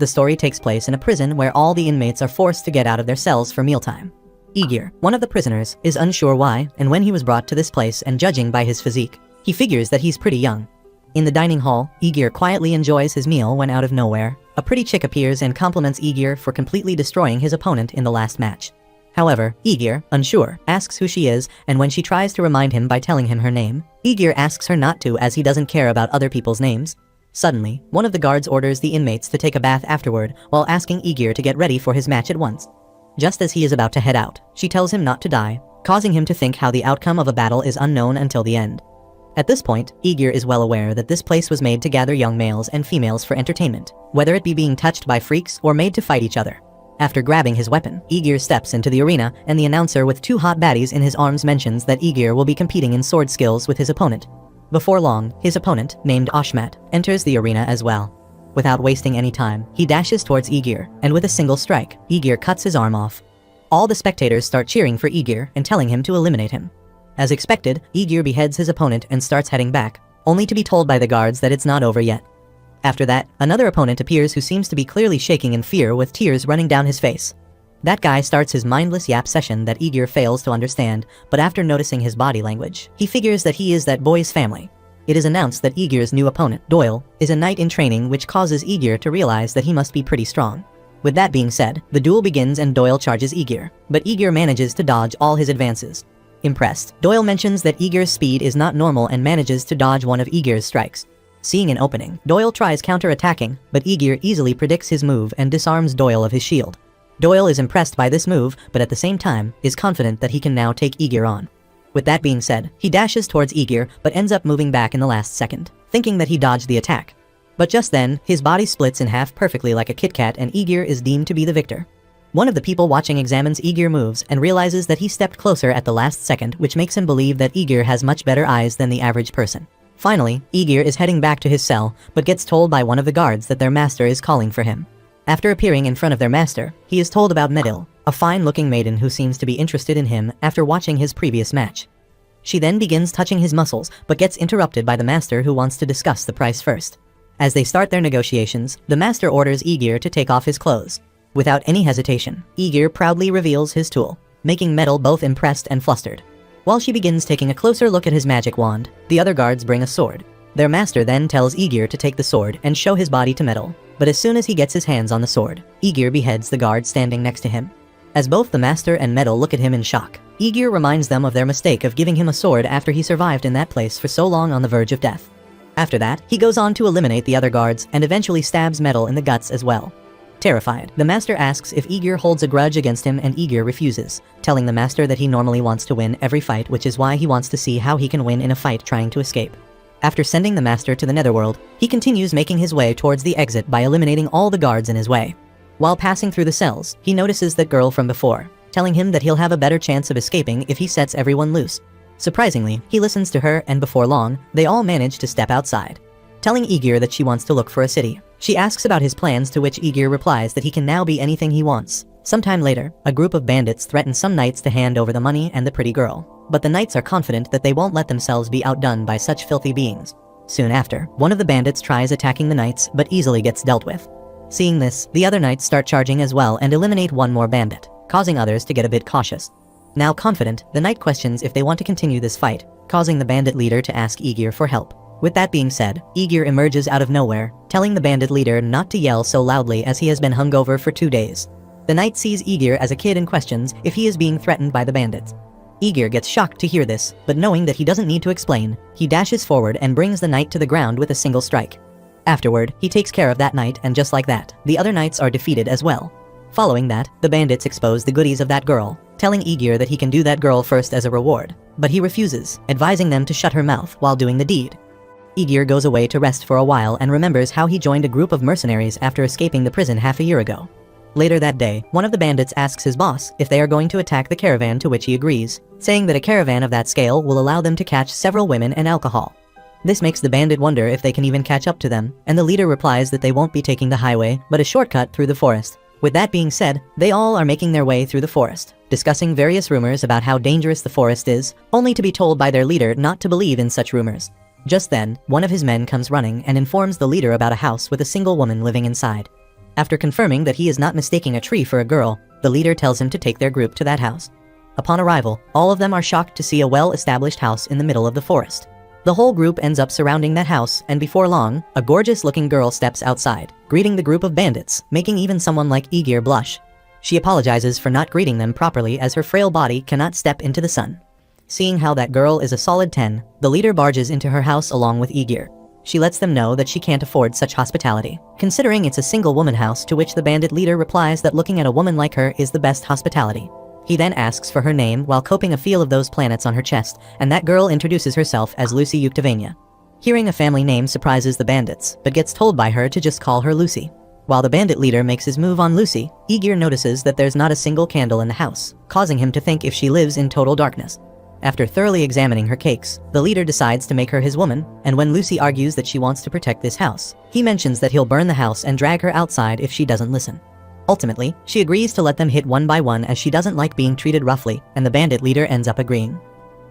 The story takes place in a prison where all the inmates are forced to get out of their cells for mealtime. Igir, one of the prisoners, is unsure why and when he was brought to this place, and judging by his physique, he figures that he's pretty young. In the dining hall, Igir quietly enjoys his meal when out of nowhere, a pretty chick appears and compliments Igir for completely destroying his opponent in the last match. However, Igir, unsure, asks who she is, and when she tries to remind him by telling him her name, Igir asks her not to, as he doesn't care about other people's names. Suddenly, one of the guards orders the inmates to take a bath afterward, while asking Igir to get ready for his match at once. Just as he is about to head out, she tells him not to die, causing him to think how the outcome of a battle is unknown until the end. At this point, Igir is well aware that this place was made to gather young males and females for entertainment, whether it be being touched by freaks or made to fight each other. After grabbing his weapon, Igir steps into the arena, and the announcer with 2 hot baddies in his arms mentions that Igir will be competing in sword skills with his opponent. Before long, his opponent, named Ashmat, enters the arena as well. Without wasting any time, he dashes towards Igir, and with a single strike, Igir cuts his arm off. All the spectators start cheering for Igir and telling him to eliminate him. As expected, Igir beheads his opponent and starts heading back, only to be told by the guards that it's not over yet. After that, another opponent appears who seems to be clearly shaking in fear with tears running down his face. That guy starts his mindless yap session that Igir fails to understand, but after noticing his body language, he figures that he is that boy's family. It is announced that Igir's new opponent, Doyle, is a knight in training, which causes Igir to realize that he must be pretty strong. With that being said, the duel begins and Doyle charges Igir, but Igir manages to dodge all his advances. Impressed, Doyle mentions that Igir's speed is not normal and manages to dodge one of Igir's strikes. Seeing an opening, Doyle tries counter-attacking, but Igir easily predicts his move and disarms Doyle of his shield. Doyle is impressed by this move, but at the same time, is confident that he can now take Igir on. With that being said, he dashes towards Igir, but ends up moving back in the last second, thinking that he dodged the attack. But just then, his body splits in half perfectly like a Kit Kat, and Igir is deemed to be the victor. One of the people watching examines Igir moves and realizes that he stepped closer at the last second, which makes him believe that Igir has much better eyes than the average person. Finally, Igir is heading back to his cell, but gets told by one of the guards that their master is calling for him. After appearing in front of their master, he is told about Medil, a fine-looking maiden who seems to be interested in him after watching his previous match. She then begins touching his muscles, but gets interrupted by the master, who wants to discuss the price first. As they start their negotiations, the master orders Igir to take off his clothes. Without any hesitation, Igir proudly reveals his tool, making Medil both impressed and flustered. While she begins taking a closer look at his magic wand, the other guards bring a sword. Their master then tells Igir to take the sword and show his body to Medil, but as soon as he gets his hands on the sword, Igir beheads the guard standing next to him. As both the master and Medil look at him in shock, Igir reminds them of their mistake of giving him a sword after he survived in that place for so long on the verge of death. After that, he goes on to eliminate the other guards and eventually stabs Medil in the guts as well. Terrified, the master asks if Igir holds a grudge against him, and Igir refuses, telling the master that he normally wants to win every fight, which is why he wants to see how he can win in a fight trying to escape. After sending the master to the netherworld, he continues making his way towards the exit by eliminating all the guards in his way. While passing through the cells, he notices that girl from before, telling him that he'll have a better chance of escaping if he sets everyone loose. Surprisingly, he listens to her, and before long, they all manage to step outside. Telling Igir that she wants to look for a city, she asks about his plans, to which Igir replies that he can now be anything he wants. Sometime later, a group of bandits threaten some knights to hand over the money and the pretty girl, but the knights are confident that they won't let themselves be outdone by such filthy beings. Soon after, one of the bandits tries attacking the knights, but easily gets dealt with. Seeing this, the other knights start charging as well and eliminate one more bandit, causing others to get a bit cautious. Now confident, the knight questions if they want to continue this fight, causing the bandit leader to ask Igir for help. With that being said, Igir emerges out of nowhere, telling the bandit leader not to yell so loudly as he has been hungover for 2 days. The knight sees Igir as a kid and questions if he is being threatened by the bandits. Igir gets shocked to hear this, but knowing that he doesn't need to explain, he dashes forward and brings the knight to the ground with a single strike. Afterward, he takes care of that knight, and just like that, the other knights are defeated as well. Following that, the bandits expose the goodies of that girl, telling Igir that he can do that girl first as a reward, but he refuses, advising them to shut her mouth while doing the deed. Igir goes away to rest for a while and remembers how he joined a group of mercenaries after escaping the prison half a year ago. Later that day, one of the bandits asks his boss if they are going to attack the caravan, to which he agrees, saying that a caravan of that scale will allow them to catch several women and alcohol. This makes the bandit wonder if they can even catch up to them, and the leader replies that they won't be taking the highway, but a shortcut through the forest. With that being said, they all are making their way through the forest, discussing various rumors about how dangerous the forest is, only to be told by their leader not to believe in such rumors. Just then, one of his men comes running and informs the leader about a house with a single woman living inside. After confirming that he is not mistaking a tree for a girl, the leader tells him to take their group to that house. Upon arrival, all of them are shocked to see a well-established house in the middle of the forest. The whole group ends up surrounding that house, and before long, a gorgeous-looking girl steps outside, greeting the group of bandits, making even someone like Aegir blush. She apologizes for not greeting them properly as her frail body cannot step into the sun. Seeing how that girl is a solid 10, the leader barges into her house along with Aegir. She lets them know that she can't afford such hospitality, considering it's a single woman house, to which the bandit leader replies that looking at a woman like her is the best hospitality. He then asks for her name while coping a feel of those planets on her chest, and that girl introduces herself as Lucy Yuktavania. Hearing a family name surprises the bandits, but gets told by her to just call her Lucy. While the bandit leader makes his move on Lucy, Aegir notices that there's not a single candle in the house, causing him to think if she lives in total darkness. After thoroughly examining her cakes, the leader decides to make her his woman, and when Lucy argues that she wants to protect this house, he mentions that he'll burn the house and drag her outside if she doesn't listen. Ultimately, she agrees to let them hit one by one as she doesn't like being treated roughly, and the bandit leader ends up agreeing.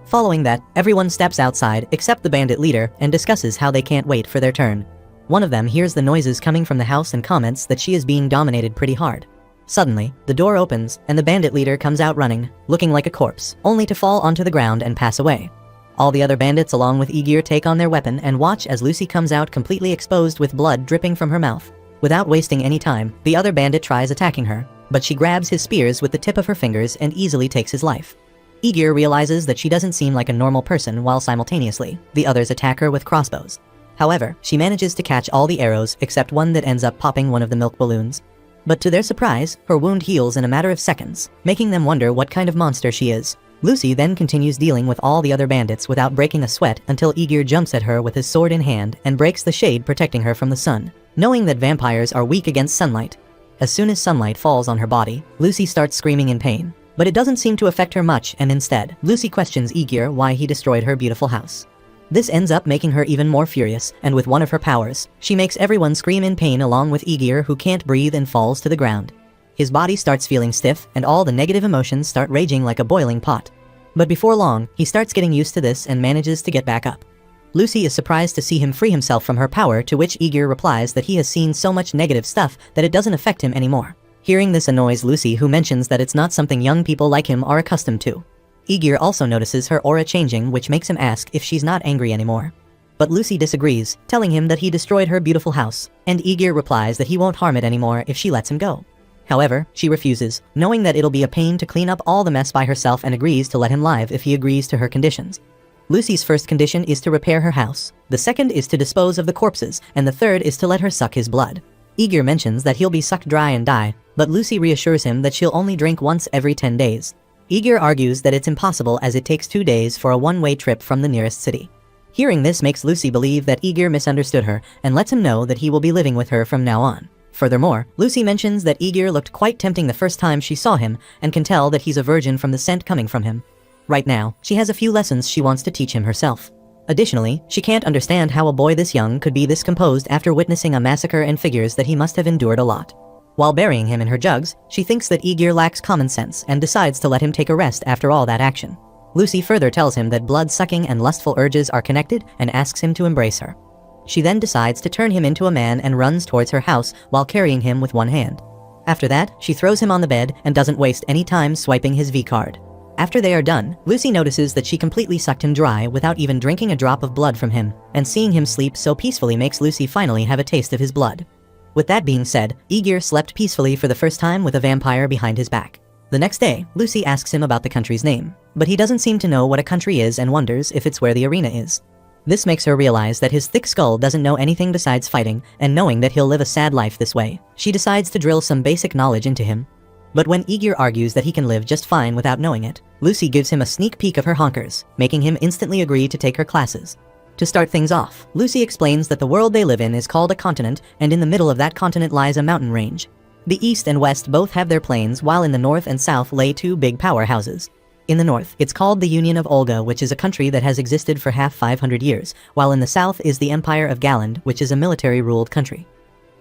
Following that, everyone steps outside except the bandit leader and discusses how they can't wait for their turn. One of them hears the noises coming from the house and comments that she is being dominated pretty hard. Suddenly, the door opens and the bandit leader comes out running, looking like a corpse, only to fall onto the ground and pass away. All the other bandits along with Aegir take on their weapon and watch as Lucy comes out completely exposed with blood dripping from her mouth. Without wasting any time, the other bandit tries attacking her, but she grabs his spears with the tip of her fingers and easily takes his life. Aegir realizes that she doesn't seem like a normal person while simultaneously, the others attack her with crossbows. However, she manages to catch all the arrows except one that ends up popping one of the milk balloons. But to their surprise, her wound heals in a matter of seconds, making them wonder what kind of monster she is. Lucy then continues dealing with all the other bandits without breaking a sweat until Aegir jumps at her with his sword in hand and breaks the shade protecting her from the sun, knowing that vampires are weak against sunlight. As soon as sunlight falls on her body, Lucy starts screaming in pain, but it doesn't seem to affect her much, and instead, Lucy questions Aegir why he destroyed her beautiful house. This ends up making her even more furious, and with one of her powers, she makes everyone scream in pain along with Aegir, who can't breathe and falls to the ground. His body starts feeling stiff, and all the negative emotions start raging like a boiling pot. But before long, he starts getting used to this and manages to get back up. Lucy is surprised to see him free himself from her power, to which Aegir replies that he has seen so much negative stuff that it doesn't affect him anymore. Hearing this annoys Lucy, who mentions that it's not something young people like him are accustomed to. Aegir also notices her aura changing, which makes him ask if she's not angry anymore. But Lucy disagrees, telling him that he destroyed her beautiful house, and Aegir replies that he won't harm it anymore if she lets him go. However, she refuses, knowing that it'll be a pain to clean up all the mess by herself, and agrees to let him live if he agrees to her conditions. Lucy's first condition is to repair her house, the second is to dispose of the corpses, and the third is to let her suck his blood. Aegir mentions that he'll be sucked dry and die, but Lucy reassures him that she'll only drink once every 10 days. Aegir argues that it's impossible as it takes 2 days for a one-way trip from the nearest city. Hearing this makes Lucy believe that Aegir misunderstood her and lets him know that he will be living with her from now on. Furthermore, Lucy mentions that Aegir looked quite tempting the first time she saw him and can tell that he's a virgin from the scent coming from him. Right now, she has a few lessons she wants to teach him herself. Additionally, she can't understand how a boy this young could be this composed after witnessing a massacre, and figures that he must have endured a lot. While burying him in her jugs, she thinks that Aegir lacks common sense and decides to let him take a rest after all that action. Lucy further tells him that blood-sucking and lustful urges are connected and asks him to embrace her. She then decides to turn him into a man and runs towards her house while carrying him with one hand. After that, she throws him on the bed and doesn't waste any time swiping his V-card. After they are done, Lucy notices that she completely sucked him dry without even drinking a drop of blood from him, and seeing him sleep so peacefully makes Lucy finally have a taste of his blood. With that being said, Aegir slept peacefully for the first time with a vampire behind his back. The next day, Lucy asks him about the country's name, but he doesn't seem to know what a country is and wonders if it's where the arena is. This makes her realize that his thick skull doesn't know anything besides fighting, and knowing that he'll live a sad life this way, she decides to drill some basic knowledge into him. But when Aegir argues that he can live just fine without knowing it, Lucy gives him a sneak peek of her honkers, making him instantly agree to take her classes. To start things off, Lucy explains that the world they live in is called a continent, and in the middle of that continent lies a mountain range. The east and west both have their plains, while in the north and south lay two big powerhouses. In the north, it's called the Union of Olga, which is a country that has existed for 500 years, while in the south is the Empire of Galand, which is a military-ruled country.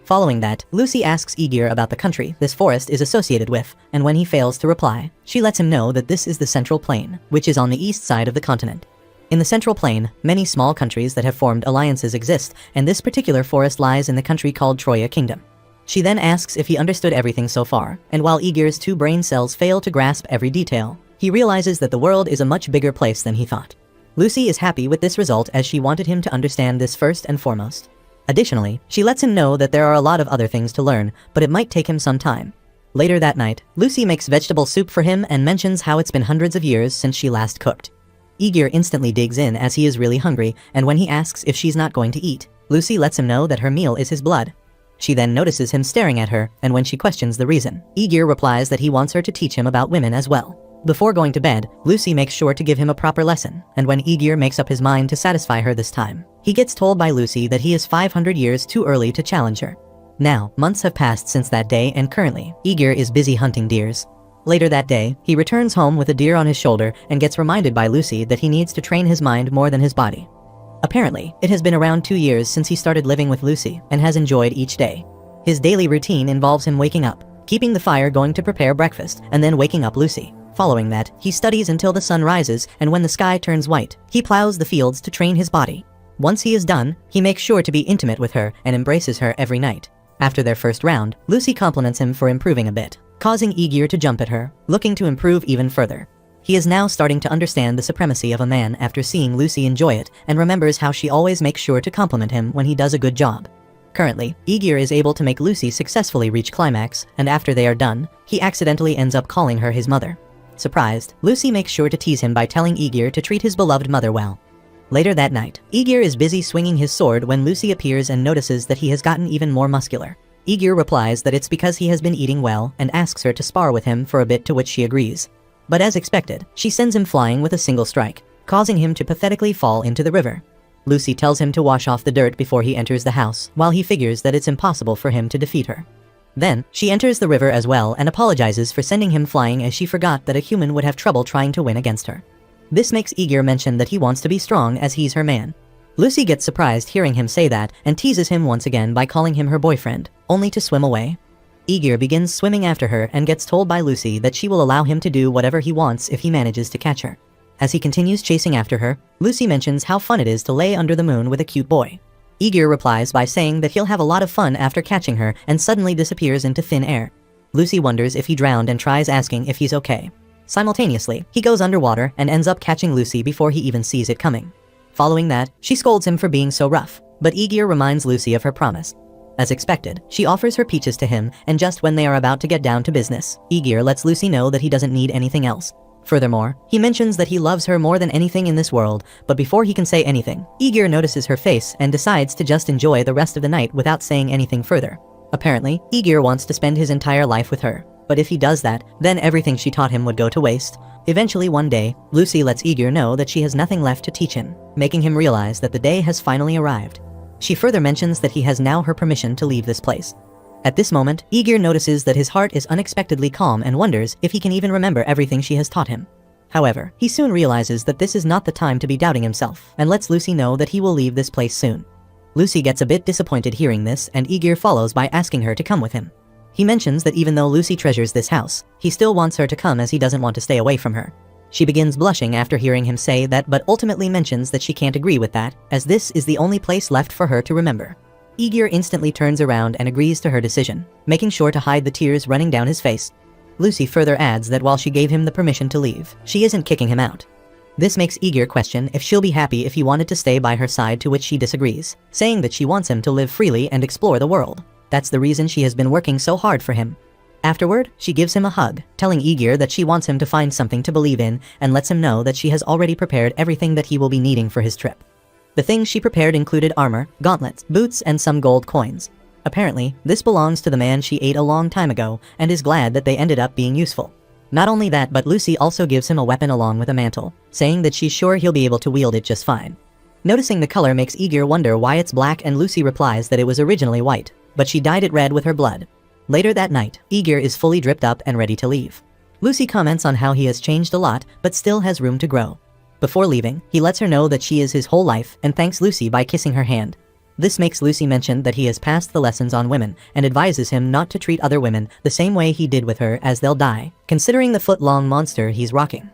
Following that, Lucy asks Aegir about the country this forest is associated with, and when he fails to reply, she lets him know that this is the Central Plain, which is on the east side of the continent. In the Central Plain, many small countries that have formed alliances exist, and this particular forest lies in the country called Troya Kingdom. She then asks if he understood everything so far, and while Igor's two brain cells fail to grasp every detail, he realizes that the world is a much bigger place than he thought. Lucy is happy with this result as she wanted him to understand this first and foremost. Additionally, she lets him know that there are a lot of other things to learn, but it might take him some time. Later that night, Lucy makes vegetable soup for him and mentions how it's been hundreds of years since she last cooked. Igor instantly digs in as he is really hungry, and when he asks if she's not going to eat, Lucy lets him know that her meal is his blood. She then notices him staring at her, and when she questions the reason, Igor replies that he wants her to teach him about women as well. Before going to bed, Lucy makes sure to give him a proper lesson, and when Igor makes up his mind to satisfy her this time, he gets told by Lucy that he is 500 years too early to challenge her. Now, months have passed since that day, and currently, Igor is busy hunting deers. Later that day, he returns home with a deer on his shoulder and gets reminded by Lucy that he needs to train his mind more than his body. Apparently, it has been around 2 years since he started living with Lucy and has enjoyed each day. His daily routine involves him waking up, keeping the fire going to prepare breakfast, and then waking up Lucy. Following that, he studies until the sun rises, and when the sky turns white, he plows the fields to train his body. Once he is done, he makes sure to be intimate with her and embraces her every night. After their first round, Lucy compliments him for improving a bit, causing Igor to jump at her, looking to improve even further. He is now starting to understand the supremacy of a man after seeing Lucy enjoy it and remembers how she always makes sure to compliment him when he does a good job. Currently, Igor is able to make Lucy successfully reach climax, and after they are done, he accidentally ends up calling her his mother. Surprised, Lucy makes sure to tease him by telling Igor to treat his beloved mother well. Later that night, Igor is busy swinging his sword when Lucy appears and notices that he has gotten even more muscular. Igor replies that it's because he has been eating well and asks her to spar with him for a bit, to which she agrees. But as expected, she sends him flying with a single strike, causing him to pathetically fall into the river. Lucy tells him to wash off the dirt before he enters the house, while he figures that it's impossible for him to defeat her. Then, she enters the river as well and apologizes for sending him flying as she forgot that a human would have trouble trying to win against her. This makes Igor mention that he wants to be strong as he's her man. Lucy gets surprised hearing him say that and teases him once again by calling him her boyfriend, only to swim away. Igor begins swimming after her and gets told by Lucy that she will allow him to do whatever he wants if he manages to catch her. As he continues chasing after her, Lucy mentions how fun it is to lay under the moon with a cute boy. Igor replies by saying that he'll have a lot of fun after catching her and suddenly disappears into thin air. Lucy wonders if he drowned and tries asking if he's okay. Simultaneously, he goes underwater and ends up catching Lucy before he even sees it coming. Following that, she scolds him for being so rough, but Igor reminds Lucy of her promise. As expected, she offers her peaches to him, and just when they are about to get down to business, Igor lets Lucy know that he doesn't need anything else. Furthermore, he mentions that he loves her more than anything in this world, but before he can say anything, Igor notices her face and decides to just enjoy the rest of the night without saying anything further. Apparently, Igor wants to spend his entire life with her, but if he does that, then everything she taught him would go to waste. Eventually one day, Lucy lets Igor know that she has nothing left to teach him, making him realize that the day has finally arrived. She further mentions that he has now her permission to leave this place. At this moment, Igor notices that his heart is unexpectedly calm and wonders if he can even remember everything she has taught him. However, he soon realizes that this is not the time to be doubting himself and lets Lucy know that he will leave this place soon. Lucy gets a bit disappointed hearing this, and Igor follows by asking her to come with him. He mentions that even though Lucy treasures this house, he still wants her to come as he doesn't want to stay away from her. She begins blushing after hearing him say that, but ultimately mentions that she can't agree with that, as this is the only place left for her to remember. Igor instantly turns around and agrees to her decision, making sure to hide the tears running down his face. Lucy further adds that while she gave him the permission to leave, she isn't kicking him out. This makes Igor question if she'll be happy if he wanted to stay by her side, to which she disagrees, saying that she wants him to live freely and explore the world. That's the reason she has been working so hard for him. Afterward, she gives him a hug, telling Igor that she wants him to find something to believe in and lets him know that she has already prepared everything that he will be needing for his trip. The things she prepared included armor, gauntlets, boots, and some gold coins. Apparently, this belongs to the man she ate a long time ago and is glad that they ended up being useful. Not only that, but Lucy also gives him a weapon along with a mantle, saying that she's sure he'll be able to wield it just fine. Noticing the color makes Igor wonder why it's black, and Lucy replies that it was originally white, but she dyed it red with her blood. Later that night, Igor is fully dripped up and ready to leave. Lucy comments on how he has changed a lot, but still has room to grow. Before leaving, he lets her know that she is his whole life and thanks Lucy by kissing her hand. This makes Lucy mention that he has passed the lessons on women and advises him not to treat other women the same way he did with her, as they'll die, considering the foot-long monster he's rocking.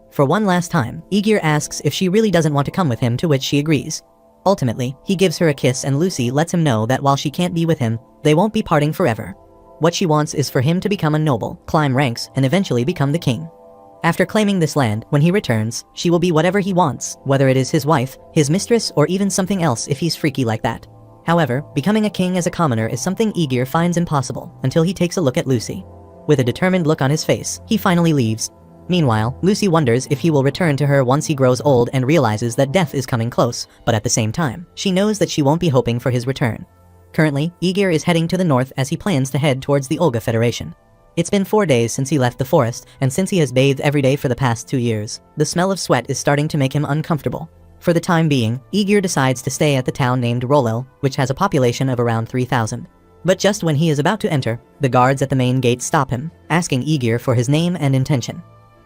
For one last time, Igor asks if she really doesn't want to come with him, to which she agrees. Ultimately, he gives her a kiss and Lucy lets him know that while she can't be with him, they won't be parting forever. What she wants is for him to become a noble, climb ranks, and eventually become the king. After claiming this land, when he returns, she will be whatever he wants, whether it is his wife, his mistress, or even something else if he's freaky like that. However, becoming a king as a commoner is something Aegir finds impossible until he takes a look at Lucy. With a determined look on his face, he finally leaves. Meanwhile, Lucy wonders if he will return to her once he grows old and realizes that death is coming close, but at the same time, she knows that she won't be hoping for his return. Currently, Aegir is heading to the north as he plans to head towards the Olga Federation. It's been 4 days since he left the forest, and since he has bathed every day for the past 2 years, the smell of sweat is starting to make him uncomfortable. For the time being, Aegir decides to stay at the town named Rolel, which has a population of around 3,000. But just when he is about to enter, the guards at the main gate stop him, asking Aegir for his name and intention.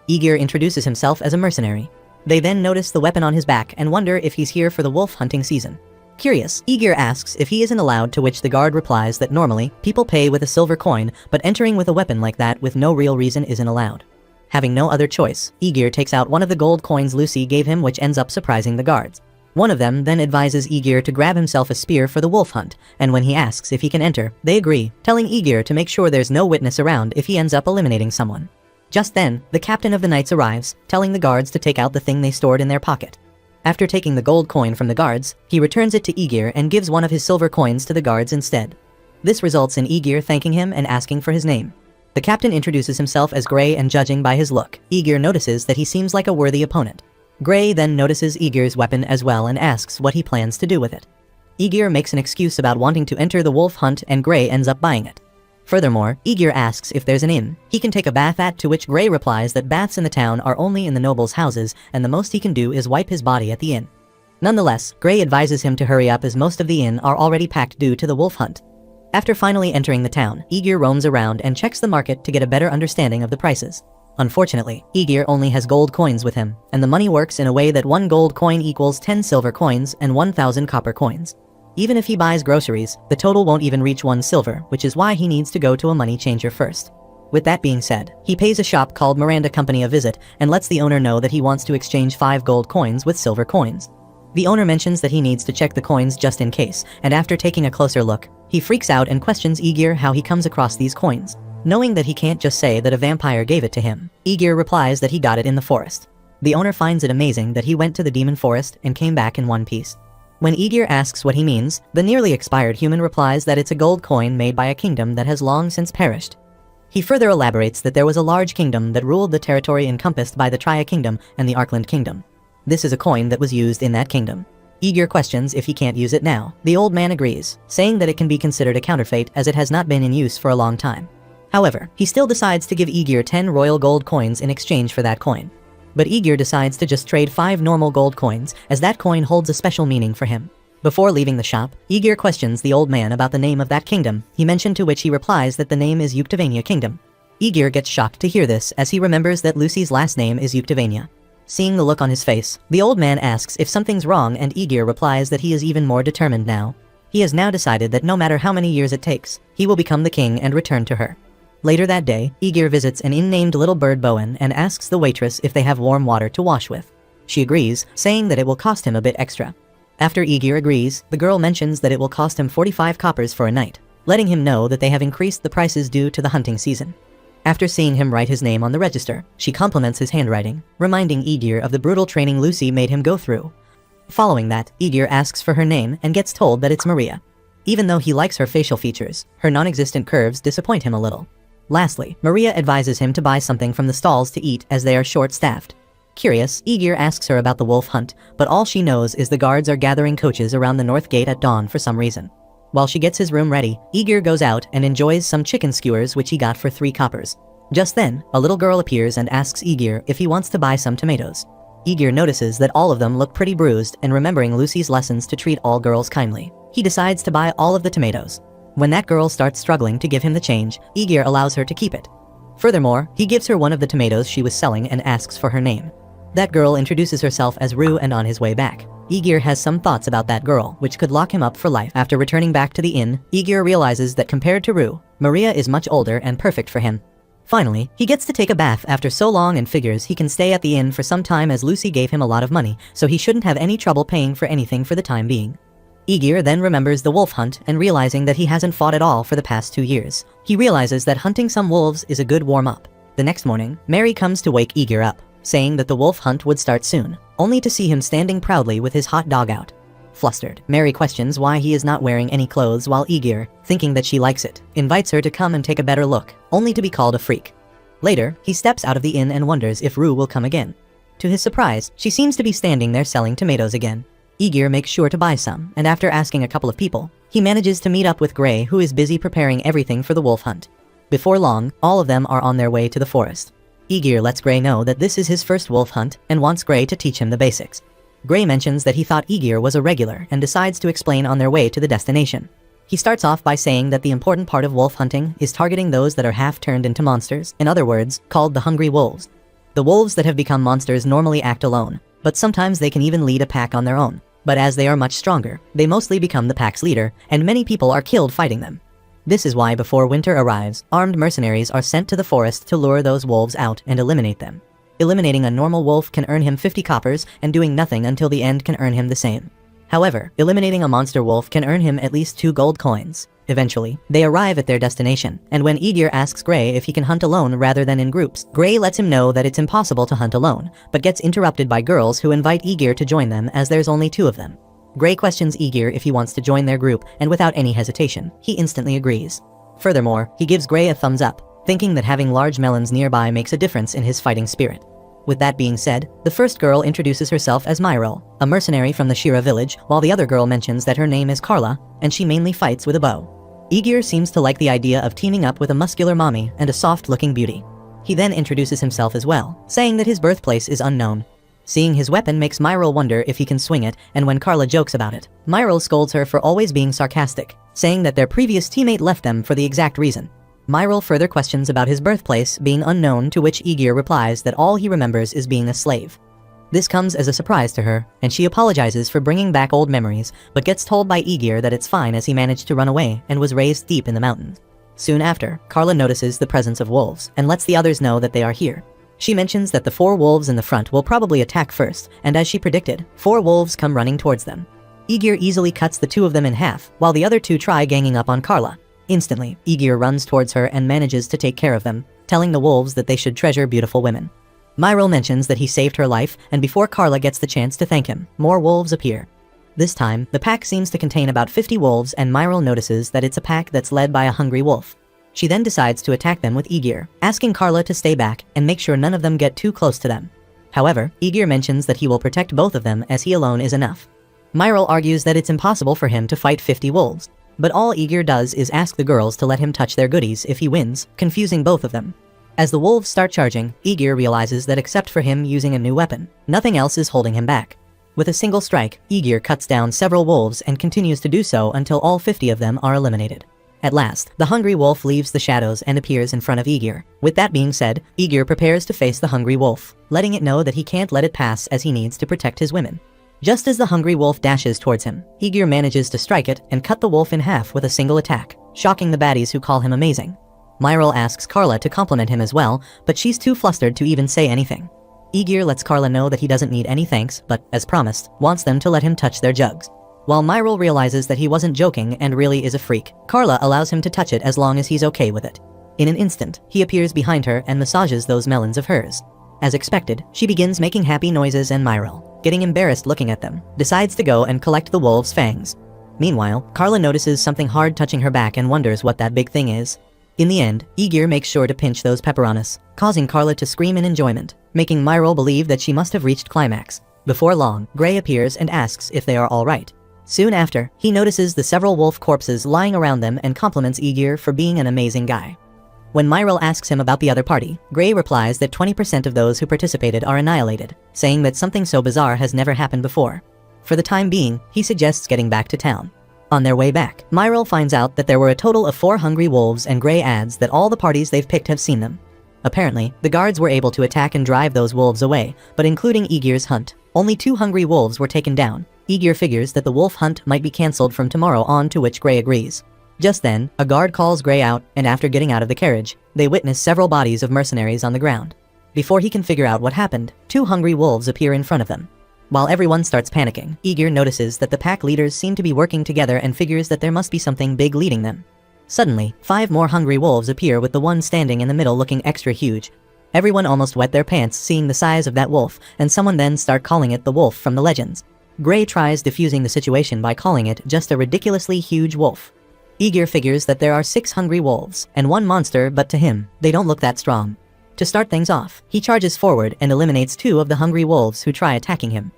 Aegir introduces himself as a mercenary. They then notice the weapon on his back and wonder if he's here for the wolf hunting season. Curious, Aegir asks if he isn't allowed, to which the guard replies that normally, people pay with a silver coin, but entering with a weapon like that with no real reason isn't allowed. Having no other choice, Aegir takes out one of the gold coins Lucy gave him, which ends up surprising the guards. One of them then advises Aegir to grab himself a spear for the wolf hunt, and when he asks if he can enter, they agree, telling Aegir to make sure there's no witness around if he ends up eliminating someone. Just then, the captain of the knights arrives, telling the guards to take out the thing they stored in their pocket. After taking the gold coin from the guards, he returns it to Aegir and gives one of his silver coins to the guards instead. This results in Aegir thanking him and asking for his name. The captain introduces himself as Gray, and judging by his look, Aegir notices that he seems like a worthy opponent. Gray then notices Aegir's weapon as well and asks what he plans to do with it. Aegir makes an excuse about wanting to enter the wolf hunt and Gray ends up buying it. Furthermore, Aegir asks if there's an inn he can take a bath at, to which Gray replies that baths in the town are only in the nobles' houses and the most he can do is wipe his body at the inn. Nonetheless, Gray advises him to hurry up as most of the inn are already packed due to the wolf hunt. After finally entering the town, Aegir roams around and checks the market to get a better understanding of the prices. Unfortunately, Aegir only has gold coins with him, and the money works in a way that 1 gold coin equals 10 silver coins and 1,000 copper coins. Even if he buys groceries, the total won't even reach 1 silver, which is why he needs to go to a money changer first. With that being said, he pays a shop called Miranda Company a visit and lets the owner know that he wants to exchange 5 gold coins with silver coins. The owner mentions that he needs to check the coins just in case, and after taking a closer look, he freaks out and questions Aegir how he comes across these coins. Knowing that he can't just say that a vampire gave it to him, Aegir replies that he got it in the forest. The owner finds it amazing that he went to the demon forest and came back in one piece. When Aegir asks what he means, the nearly expired human replies that it's a gold coin made by a kingdom that has long since perished. He further elaborates that there was a large kingdom that ruled the territory encompassed by the Tria Kingdom and the Arkland Kingdom. This is a coin that was used in that kingdom. Aegir questions if he can't use it now. The old man agrees, saying that it can be considered a counterfeit as it has not been in use for a long time. However, he still decides to give Aegir 10 royal gold coins in exchange for that coin. But Aegir decides to just trade 5 normal gold coins, as that coin holds a special meaning for him. Before leaving the shop, Aegir questions the old man about the name of that kingdom he mentioned, to which he replies that the name is Yuktavania Kingdom. Aegir gets shocked to hear this as he remembers that Lucy's last name is Yuktavania. Seeing the look on his face, the old man asks if something's wrong and Aegir replies that he is even more determined now. He has now decided that no matter how many years it takes, he will become the king and return to her. Later that day, Aegir visits an inn named Little Bird Bowen and asks the waitress if they have warm water to wash with. She agrees, saying that it will cost him a bit extra. After Aegir agrees, the girl mentions that it will cost him 45 coppers for a night, letting him know that they have increased the prices due to the hunting season. After seeing him write his name on the register, she compliments his handwriting, reminding Aegir of the brutal training Lucy made him go through. Following that, Aegir asks for her name and gets told that it's Maria. Even though he likes her facial features, her non-existent curves disappoint him a little. Lastly, Maria advises him to buy something from the stalls to eat as they are short-staffed. Curious, Aegir asks her about the wolf hunt, but all she knows is the guards are gathering coaches around the north gate at dawn for some reason. While she gets his room ready, Aegir goes out and enjoys some chicken skewers which he got for 3 coppers. Just then, a little girl appears and asks Aegir if he wants to buy some tomatoes. Aegir notices that all of them look pretty bruised, and remembering Lucy's lessons to treat all girls kindly, he decides to buy all of the tomatoes. When that girl starts struggling to give him the change, Aegir allows her to keep it. Furthermore, he gives her one of the tomatoes she was selling and asks for her name. That girl introduces herself as Rue, and on his way back, Aegir has some thoughts about that girl, which could lock him up for life. After returning back to the inn, Aegir realizes that compared to Rue, Maria is much older and perfect for him. Finally, he gets to take a bath after so long and figures he can stay at the inn for some time as Lucy gave him a lot of money, so he shouldn't have any trouble paying for anything for the time being. Aegir then remembers the wolf hunt and realizing that he hasn't fought at all for the past 2 years. He realizes that hunting some wolves is a good warm-up. The next morning, Mary comes to wake Aegir up, saying that the wolf hunt would start soon, only to see him standing proudly with his hot dog out. Flustered, Mary questions why he is not wearing any clothes while Aegir, thinking that she likes it, invites her to come and take a better look, only to be called a freak. Later, he steps out of the inn and wonders if Rue will come again. To his surprise, she seems to be standing there selling tomatoes again. Aegir makes sure to buy some, and after asking a couple of people, he manages to meet up with Gray, who is busy preparing everything for the wolf hunt. Before long, all of them are on their way to the forest. Aegir lets Gray know that this is his first wolf hunt and wants Gray to teach him the basics. Gray mentions that he thought Aegir was a regular and decides to explain on their way to the destination. He starts off by saying that the important part of wolf hunting is targeting those that are half turned into monsters, in other words, called the hungry wolves. The wolves that have become monsters normally act alone, but sometimes they can even lead a pack on their own. But as they are much stronger, they mostly become the pack's leader, and many people are killed fighting them. This is why before winter arrives, armed mercenaries are sent to the forest to lure those wolves out and eliminate them. Eliminating a normal wolf can earn him 50 coppers, and doing nothing until the end can earn him the same. However, eliminating a monster wolf can earn him at least 2 gold coins. Eventually, they arrive at their destination, and when Aegir asks Gray if he can hunt alone rather than in groups, Gray lets him know that it's impossible to hunt alone, but gets interrupted by girls who invite Aegir to join them as there's only 2 of them. Gray questions Aegir if he wants to join their group, and without any hesitation, he instantly agrees. Furthermore, he gives Gray a thumbs up, thinking that having large melons nearby makes a difference in his fighting spirit. With that being said, the first girl introduces herself as Myril, a mercenary from the Shira village, while the other girl mentions that her name is Carla, and she mainly fights with a bow. Aegir seems to like the idea of teaming up with a muscular mommy and a soft-looking beauty. He then introduces himself as well, saying that his birthplace is unknown. Seeing his weapon makes Myril wonder if he can swing it, and when Carla jokes about it, Myril scolds her for always being sarcastic, saying that their previous teammate left them for the exact reason. Myril further questions about his birthplace being unknown, to which Aegir replies that all he remembers is being a slave. This comes as a surprise to her, and she apologizes for bringing back old memories, but gets told by Aegir that it's fine as he managed to run away and was raised deep in the mountains. Soon after, Carla notices the presence of wolves and lets the others know that they are here. She mentions that the 4 wolves in the front will probably attack first, and as she predicted, 4 wolves come running towards them. Aegir easily cuts the 2 of them in half, while the other 2 try ganging up on Carla. Instantly, Aegir runs towards her and manages to take care of them, telling the wolves that they should treasure beautiful women. Myril mentions that he saved her life, and before Carla gets the chance to thank him, more wolves appear. This time, the pack seems to contain about 50 wolves, and Myril notices that it's a pack that's led by a hungry wolf. She then decides to attack them with Aegir, asking Carla to stay back and make sure none of them get too close to them. However, Aegir mentions that he will protect both of them as he alone is enough. Myril argues that it's impossible for him to fight 50 wolves. But all Aegir does is ask the girls to let him touch their goodies if he wins, confusing both of them. As the wolves start charging, Aegir realizes that except for him using a new weapon, nothing else is holding him back. With a single strike, Aegir cuts down several wolves and continues to do so until all 50 of them are eliminated. At last, the hungry wolf leaves the shadows and appears in front of Aegir. With that being said, Aegir prepares to face the hungry wolf, letting it know that he can't let it pass as he needs to protect his women. Just as the hungry wolf dashes towards him, Aegir manages to strike it and cut the wolf in half with a single attack, shocking the baddies who call him amazing. Myril asks Carla to compliment him as well, but she's too flustered to even say anything. Aegir lets Carla know that he doesn't need any thanks, but, as promised, wants them to let him touch their jugs. While Myril realizes that he wasn't joking and really is a freak, Carla allows him to touch it as long as he's okay with it. In an instant, he appears behind her and massages those melons of hers. As expected, she begins making happy noises, and Myril, getting embarrassed looking at them, decides to go and collect the wolf's fangs. Meanwhile, Carla notices something hard touching her back and wonders what that big thing is. In the end, Aegir makes sure to pinch those pepperonis, causing Carla to scream in enjoyment, making Myril believe that she must have reached climax. Before long, Gray appears and asks if they are all right. Soon after, he notices the several wolf corpses lying around them and compliments Aegir for being an amazing guy. When Myril asks him about the other party, Gray replies that 20% of those who participated are annihilated, saying that something so bizarre has never happened before. For the time being, he suggests getting back to town. On their way back, Myril finds out that there were a total of 4 hungry wolves, and Gray adds that all the parties they've picked have seen them. Apparently, the guards were able to attack and drive those wolves away, but including Aegir's hunt, only 2 hungry wolves were taken down. Aegir figures that the wolf hunt might be cancelled from tomorrow on, to which Gray agrees. Just then, a guard calls Gray out, and after getting out of the carriage, they witness several bodies of mercenaries on the ground. Before he can figure out what happened, 2 hungry wolves appear in front of them. While everyone starts panicking, Igor notices that the pack leaders seem to be working together and figures that there must be something big leading them. Suddenly, 5 more hungry wolves appear with the one standing in the middle looking extra huge. Everyone almost wet their pants seeing the size of that wolf, and someone then start calling it the wolf from the legends. Gray tries diffusing the situation by calling it just a ridiculously huge wolf. Igor figures that there are 6 hungry wolves and 1 monster, but to him, they don't look that strong. To start things off, he charges forward and eliminates 2 of the hungry wolves who try attacking him.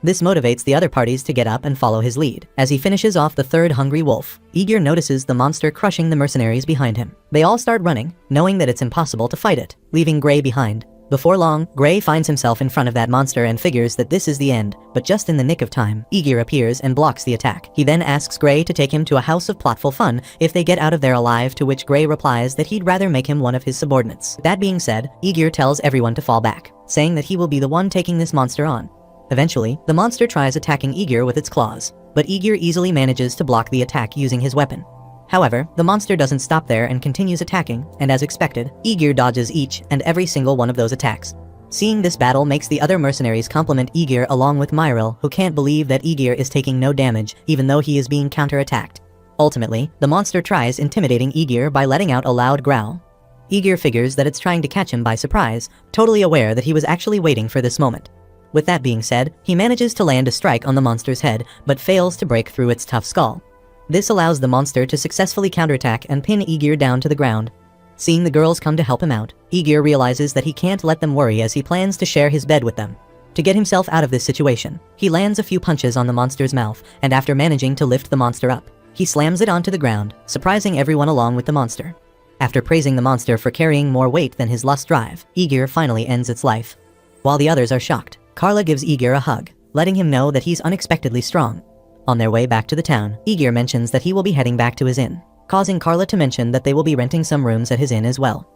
This motivates the other parties to get up and follow his lead. As he finishes off the 3rd hungry wolf, Igor notices the monster crushing the mercenaries behind him. They all start running, knowing that it's impossible to fight it, leaving Gray behind. Before long, Gray finds himself in front of that monster and figures that this is the end, but just in the nick of time, Igor appears and blocks the attack. He then asks Gray to take him to a house of plotful fun if they get out of there alive, to which Gray replies that he'd rather make him one of his subordinates. That being said, Igor tells everyone to fall back, saying that he will be the one taking this monster on. Eventually, the monster tries attacking Igor with its claws, but Igor easily manages to block the attack using his weapon. However, the monster doesn't stop there and continues attacking, and as expected, Igor dodges each and every single one of those attacks. Seeing this battle makes the other mercenaries compliment Igor along with Myril, who can't believe that Igor is taking no damage even though he is being counterattacked. Ultimately, the monster tries intimidating Igor by letting out a loud growl. Igor figures that it's trying to catch him by surprise, totally aware that he was actually waiting for this moment. With that being said, he manages to land a strike on the monster's head, but fails to break through its tough skull. This allows the monster to successfully counterattack and pin Igor down to the ground. Seeing the girls come to help him out, Igor realizes that he can't let them worry as he plans to share his bed with them. To get himself out of this situation, he lands a few punches on the monster's mouth, and after managing to lift the monster up, he slams it onto the ground, surprising everyone along with the monster. After praising the monster for carrying more weight than his lust drive, Igor finally ends its life. While the others are shocked, Carla gives Igor a hug, letting him know that he's unexpectedly strong. On their way back to the town, Igor mentions that he will be heading back to his inn, causing Carla to mention that they will be renting some rooms at his inn as well.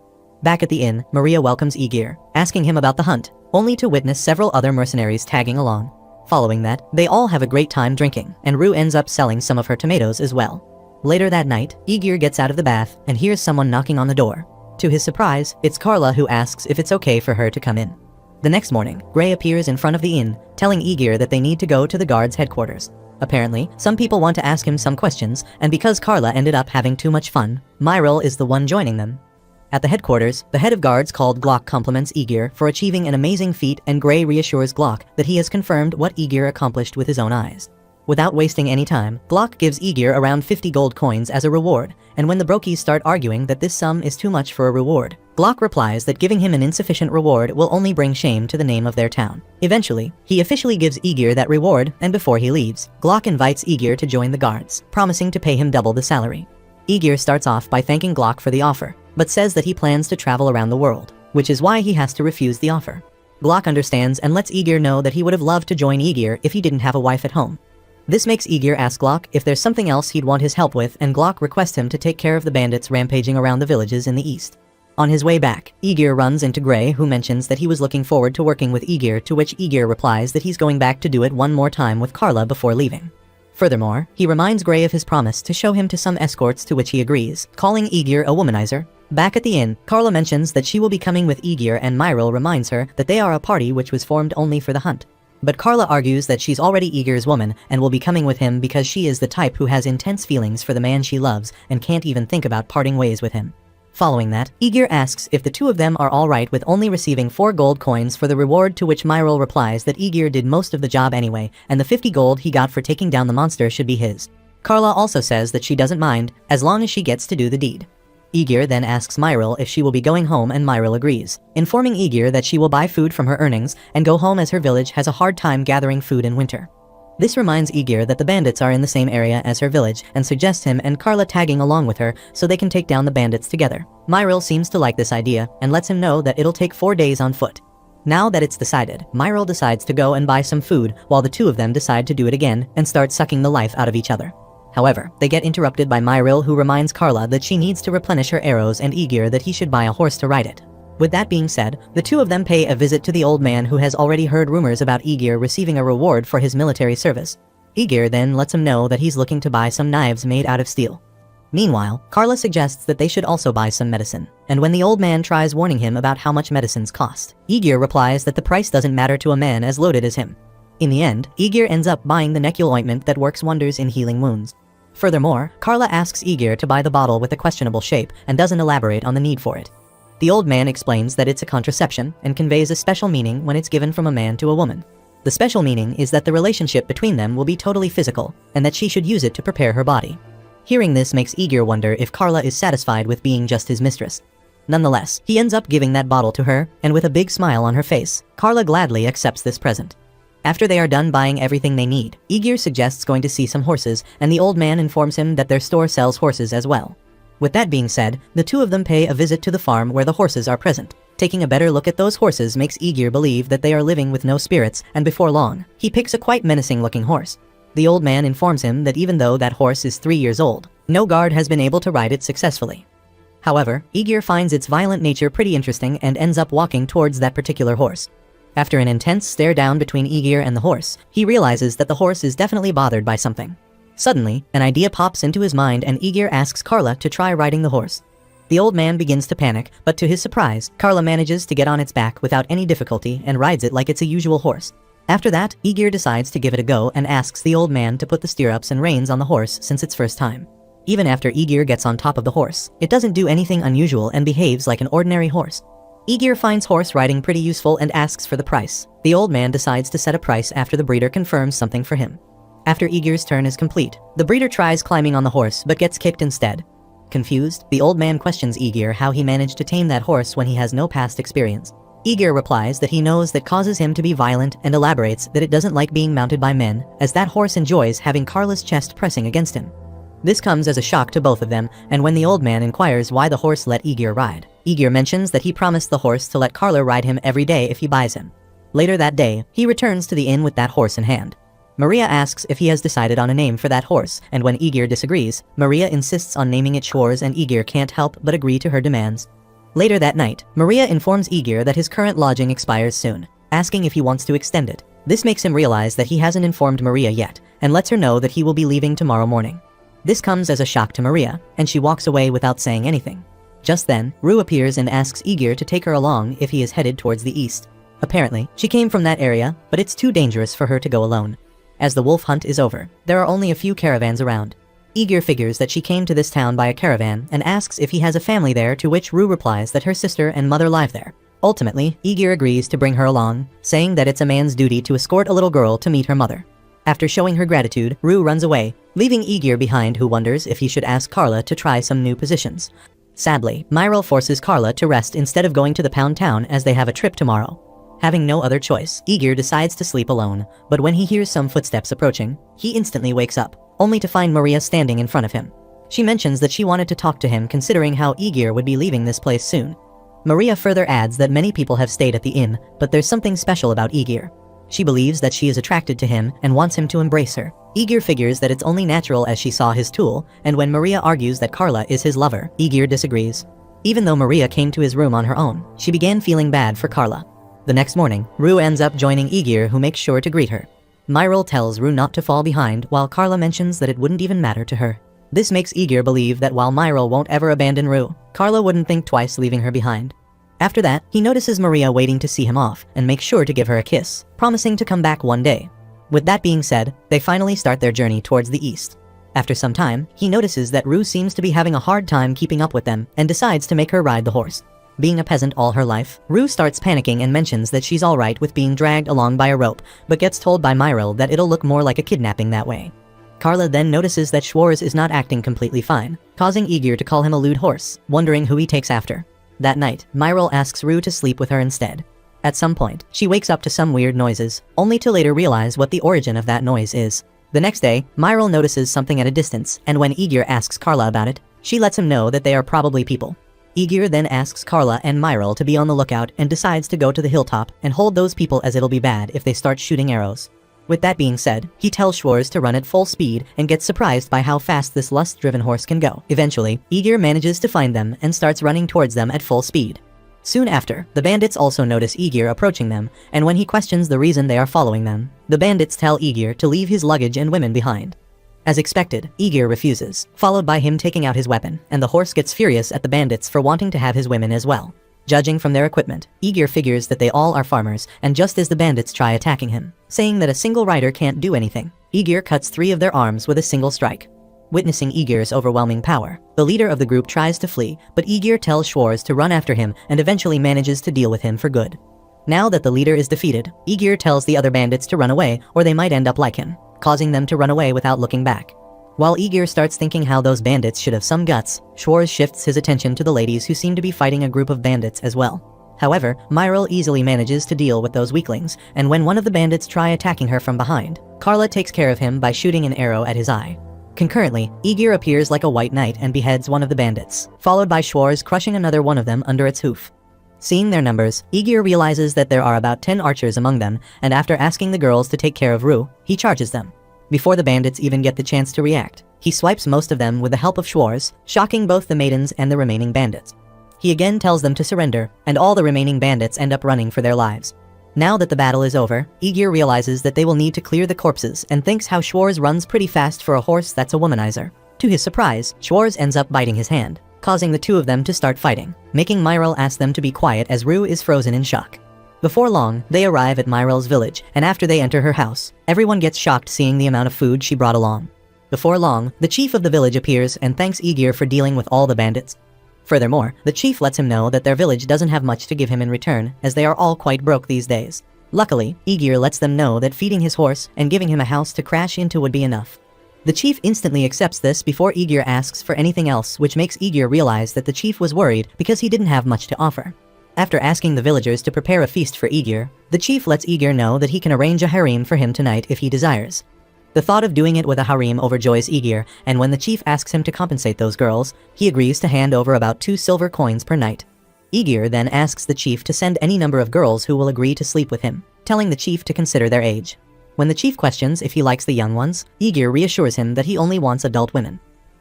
Back at the inn, Maria welcomes Igor, asking him about the hunt, only to witness several other mercenaries tagging along. Following that, they all have a great time drinking, and Rue ends up selling some of her tomatoes as well. Later that night, Igor gets out of the bath and hears someone knocking on the door. To his surprise, it's Carla who asks if it's okay for her to come in. The next morning, Gray appears in front of the inn, telling Igor that they need to go to the guard's headquarters. Apparently, some people want to ask him some questions, and because Carla ended up having too much fun, Myril is the one joining them. At the headquarters, the head of guards called Glock compliments Igor for achieving an amazing feat, and Gray reassures Glock that he has confirmed what Igor accomplished with his own eyes. Without wasting any time, Glock gives Igor around 50 gold coins as a reward, and when the Brokies start arguing that this sum is too much for a reward, Glock replies that giving him an insufficient reward will only bring shame to the name of their town. Eventually, he officially gives Igor that reward, and before he leaves, Glock invites Igor to join the guards, promising to pay him double the salary. Igor starts off by thanking Glock for the offer, but says that he plans to travel around the world, which is why he has to refuse the offer. Glock understands and lets Igor know that he would have loved to join Igor if he didn't have a wife at home. This makes Igor ask Glock if there's something else he'd want his help with, and Glock requests him to take care of the bandits rampaging around the villages in the east. On his way back, Igor runs into Gray, who mentions that he was looking forward to working with Igor, to which Igor replies that he's going back to do it one more time with Carla before leaving. Furthermore, he reminds Gray of his promise to show him to some escorts, to which he agrees, calling Igor a womanizer. Back at the inn, Carla mentions that she will be coming with Igor, and Myril reminds her that they are a party which was formed only for the hunt. But Carla argues that she's already Igor's woman and will be coming with him because she is the type who has intense feelings for the man she loves and can't even think about parting ways with him. Following that, Igor asks if the two of them are alright with only receiving 4 gold coins for the reward, to which Myril replies that Igor did most of the job anyway, and the 50 gold he got for taking down the monster should be his. Carla also says that she doesn't mind, as long as she gets to do the deed. Igor then asks Myril if she will be going home, and Myril agrees, informing Igor that she will buy food from her earnings and go home as her village has a hard time gathering food in winter. This reminds Igor that the bandits are in the same area as her village and suggests him and Carla tagging along with her so they can take down the bandits together. Myril seems to like this idea and lets him know that it'll take 4 days on foot. Now that it's decided, Myril decides to go and buy some food while the two of them decide to do it again and start sucking the life out of each other. However, they get interrupted by Myril, who reminds Carla that she needs to replenish her arrows, and Igor that he should buy a horse to ride it. With that being said, the two of them pay a visit to the old man, who has already heard rumors about Igor receiving a reward for his military service. Igor then lets him know that he's looking to buy some knives made out of steel. Meanwhile, Carla suggests that they should also buy some medicine, and when the old man tries warning him about how much medicines cost, Aegir replies that the price doesn't matter to a man as loaded as him. In the end, Aegir ends up buying the Necule ointment that works wonders in healing wounds. Furthermore, Carla asks Aegir to buy the bottle with a questionable shape and doesn't elaborate on the need for it. The old man explains that it's a contraception and conveys a special meaning when it's given from a man to a woman. The special meaning is that the relationship between them will be totally physical, and that she should use it to prepare her body. Hearing this makes Aegir wonder if Carla is satisfied with being just his mistress. Nonetheless, he ends up giving that bottle to her, and with a big smile on her face, Carla gladly accepts this present. After they are done buying everything they need, Aegir suggests going to see some horses, and the old man informs him that their store sells horses as well. With that being said, the two of them pay a visit to the farm where the horses are present. Taking a better look at those horses makes Aegir believe that they are living with no spirits, and before long, he picks a quite menacing-looking horse. The old man informs him that even though that horse is 3 years old, no guard has been able to ride it successfully. However, Aegir finds its violent nature pretty interesting and ends up walking towards that particular horse. After an intense stare down between Aegir and the horse, he realizes that the horse is definitely bothered by something. Suddenly, an idea pops into his mind and Aegir asks Carla to try riding the horse. The old man begins to panic, but to his surprise, Carla manages to get on its back without any difficulty and rides it like it's a usual horse. After that, Aegir decides to give it a go and asks the old man to put the stirrups and reins on the horse since it's first time. Even after Aegir gets on top of the horse, it doesn't do anything unusual and behaves like an ordinary horse. Aegir finds horse riding pretty useful and asks for the price. The old man decides to set a price after the breeder confirms something for him. After Aegir's turn is complete, the breeder tries climbing on the horse but gets kicked instead. Confused, the old man questions Aegir how he managed to tame that horse when he has no past experience. Aegir replies that he knows that causes him to be violent and elaborates that it doesn't like being mounted by men, as that horse enjoys having Carla's chest pressing against him. This comes as a shock to both of them, and when the old man inquires why the horse let Aegir ride, Aegir mentions that he promised the horse to let Carla ride him every day if he buys him. Later that day, he returns to the inn with that horse in hand. Maria asks if he has decided on a name for that horse, and when Aegir disagrees, Maria insists on naming it Schwarz and Aegir can't help but agree to her demands. Later that night, Maria informs Aegir that his current lodging expires soon, asking if he wants to extend it. This makes him realize that he hasn't informed Maria yet, and lets her know that he will be leaving tomorrow morning. This comes as a shock to Maria, and she walks away without saying anything. Just then, Rue appears and asks Aegir to take her along if he is headed towards the east. Apparently, she came from that area, but it's too dangerous for her to go alone. As the wolf hunt is over, there are only a few caravans around. Aegir figures that she came to this town by a caravan and asks if he has a family there, to which Rue replies that her sister and mother live there. Ultimately, Aegir agrees to bring her along, saying that it's a man's duty to escort a little girl to meet her mother. After showing her gratitude, Rue runs away, leaving Aegir behind, who wonders if he should ask Carla to try some new positions. Sadly, Myril forces Carla to rest instead of going to the pound town as they have a trip tomorrow. Having no other choice, Aegir decides to sleep alone, but when he hears some footsteps approaching, he instantly wakes up, only to find Maria standing in front of him. She mentions that she wanted to talk to him considering how Aegir would be leaving this place soon. Maria further adds that many people have stayed at the inn, but there's something special about Aegir. She believes that she is attracted to him and wants him to embrace her. Aegir figures that it's only natural as she saw his tool, and when Maria argues that Carla is his lover, Aegir disagrees. Even though Maria came to his room on her own, she began feeling bad for Carla. The next morning, Rue ends up joining Aegir, who makes sure to greet her. Myril tells Rue not to fall behind, while Carla mentions that it wouldn't even matter to her. This makes Aegir believe that while Myril won't ever abandon Rue, Carla wouldn't think twice leaving her behind. After that, he notices Maria waiting to see him off, and makes sure to give her a kiss, promising to come back one day. With that being said, they finally start their journey towards the east. After some time, he notices that Rue seems to be having a hard time keeping up with them, and decides to make her ride the horse. Being a peasant all her life, Rue starts panicking and mentions that she's alright with being dragged along by a rope, but gets told by Myril that it'll look more like a kidnapping that way. Carla then notices that Schwarz is not acting completely fine, causing Aegir to call him a lewd horse, wondering who he takes after. That night, Myril asks Rue to sleep with her instead. At some point, she wakes up to some weird noises, only to later realize what the origin of that noise is. The next day, Myril notices something at a distance, and when Aegir asks Carla about it, she lets him know that they are probably people. Aegir then asks Carla and Myril to be on the lookout and decides to go to the hilltop and hold those people, as it'll be bad if they start shooting arrows. With that being said, he tells Schwarz to run at full speed and gets surprised by how fast this lust-driven horse can go. Eventually, Aegir manages to find them and starts running towards them at full speed. Soon after, the bandits also notice Aegir approaching them, and when he questions the reason they are following them, the bandits tell Aegir to leave his luggage and women behind. As expected, Aegir refuses, followed by him taking out his weapon, and the horse gets furious at the bandits for wanting to have his women as well. Judging from their equipment, Aegir figures that they all are farmers, and just as the bandits try attacking him, saying that a single rider can't do anything, Aegir cuts 3 of their arms with a single strike. Witnessing Aegir's overwhelming power, the leader of the group tries to flee, but Aegir tells Schwarz to run after him and eventually manages to deal with him for good. Now that the leader is defeated, Aegir tells the other bandits to run away or they might end up like him, causing them to run away without looking back. While Aegir starts thinking how those bandits should have some guts, Schwarz shifts his attention to the ladies who seem to be fighting a group of bandits as well. However, Myril easily manages to deal with those weaklings, and when one of the bandits try attacking her from behind, Carla takes care of him by shooting an arrow at his eye. Concurrently, Aegir appears like a white knight and beheads one of the bandits, followed by Schwarz crushing another one of them under its hoof. Seeing their numbers, Aegir realizes that there are about 10 archers among them, and after asking the girls to take care of Rue, he charges them. Before the bandits even get the chance to react, he swipes most of them with the help of Schwarz, shocking both the maidens and the remaining bandits. He again tells them to surrender, and all the remaining bandits end up running for their lives. Now that the battle is over, Aegir realizes that they will need to clear the corpses and thinks how Schwarz runs pretty fast for a horse that's a womanizer. To his surprise, Schwarz ends up biting his hand, causing the 2 of them to start fighting, making Myril ask them to be quiet as Rue is frozen in shock. Before long, they arrive at Myril's village, and after they enter her house, everyone gets shocked seeing the amount of food she brought along. Before long, the chief of the village appears and thanks Aegir for dealing with all the bandits. Furthermore, the chief lets him know that their village doesn't have much to give him in return, as they are all quite broke these days. Luckily, Aegir lets them know that feeding his horse and giving him a house to crash into would be enough. The chief instantly accepts this before Aegir asks for anything else, which makes Aegir realize that the chief was worried because he didn't have much to offer. After asking the villagers to prepare a feast for Aegir, the chief lets Aegir know that he can arrange a harem for him tonight if he desires. The thought of doing it with a harem overjoys Aegir, and when the chief asks him to compensate those girls, he agrees to hand over about 2 silver coins per night. Aegir then asks the chief to send any number of girls who will agree to sleep with him, telling the chief to consider their age. When the chief questions if he likes the young ones, Aegir reassures him that he only wants adult women.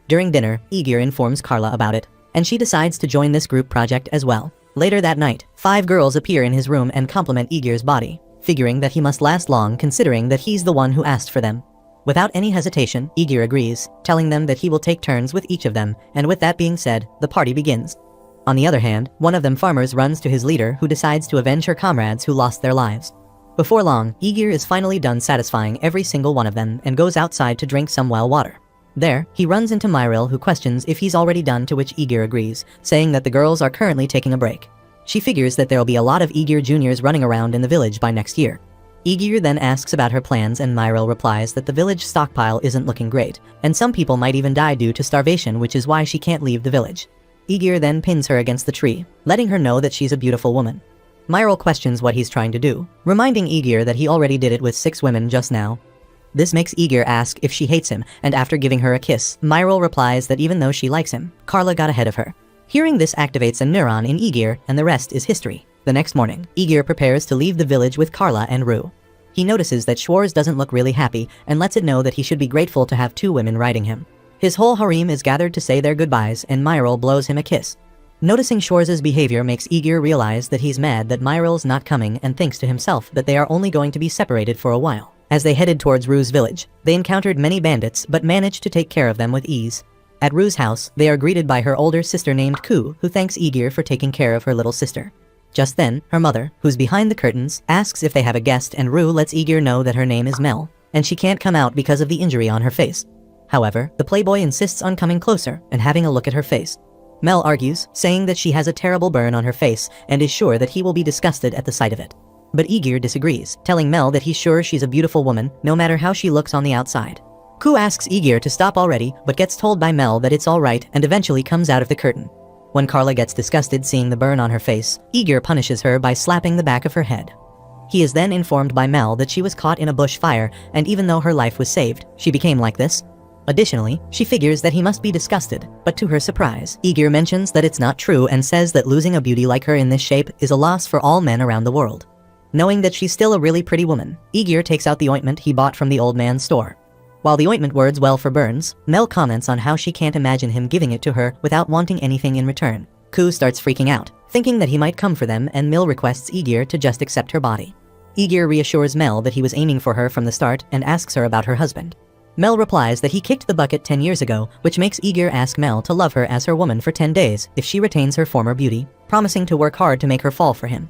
During dinner, Aegir informs Carla about it, and she decides to join this group project as well. Later that night, 5 girls appear in his room and compliment Aegir's body, figuring that he must last long considering that he's the one who asked for them. Without any hesitation, Aegir agrees, telling them that he will take turns with each of them, and with that being said, the party begins. On the other hand, one of them farmers runs to his leader who decides to avenge her comrades who lost their lives. Before long, Aegir is finally done satisfying every single one of them and goes outside to drink some well water. There, he runs into Myril who questions if he's already done, to which Aegir agrees, saying that the girls are currently taking a break. She figures that there'll be a lot of Aegir juniors running around in the village by next year. Aegir then asks about her plans and Myril replies that the village stockpile isn't looking great, and some people might even die due to starvation, which is why she can't leave the village. Aegir then pins her against the tree, letting her know that she's a beautiful woman. Myril questions what he's trying to do, reminding Aegir that he already did it with 6 women just now. This makes Aegir ask if she hates him, and after giving her a kiss, Myril replies that even though she likes him, Carla got ahead of her. Hearing this activates a neuron in Aegir, and the rest is history. The next morning, Aegir prepares to leave the village with Carla and Rue. He notices that Schwarz doesn't look really happy and lets it know that he should be grateful to have 2 women riding him. His whole harem is gathered to say their goodbyes, and Myril blows him a kiss. Noticing Schwarz's behavior makes Aegir realize that he's mad that Myril's not coming and thinks to himself that they are only going to be separated for a while. As they headed towards Rue's village, they encountered many bandits but managed to take care of them with ease. At Rue's house, they are greeted by her older sister named Ku, who thanks Aegir for taking care of her little sister. Just then, her mother, who's behind the curtains, asks if they have a guest, and Rue lets Aegir know that her name is Mel, and she can't come out because of the injury on her face. However, the playboy insists on coming closer and having a look at her face. Mel argues, saying that she has a terrible burn on her face and is sure that he will be disgusted at the sight of it. But Aegir disagrees, telling Mel that he's sure she's a beautiful woman, no matter how she looks on the outside. Ku asks Aegir to stop already, but gets told by Mel that it's alright and eventually comes out of the curtain. When Carla gets disgusted seeing the burn on her face, Aegir punishes her by slapping the back of her head. He is then informed by Mel that she was caught in a bush fire, and even though her life was saved, she became like this. Additionally, she figures that he must be disgusted, but to her surprise, Aegir mentions that it's not true and says that losing a beauty like her in this shape is a loss for all men around the world. Knowing that she's still a really pretty woman, Aegir takes out the ointment he bought from the old man's store. While the ointment works well for burns, Mel comments on how she can't imagine him giving it to her without wanting anything in return. Ku starts freaking out, thinking that he might come for them, and Mel requests Aegir to just accept her body. Aegir reassures Mel that he was aiming for her from the start and asks her about her husband. Mel replies that he kicked the bucket 10 years ago, which makes Aegir ask Mel to love her as her woman for 10 days if she retains her former beauty, promising to work hard to make her fall for him.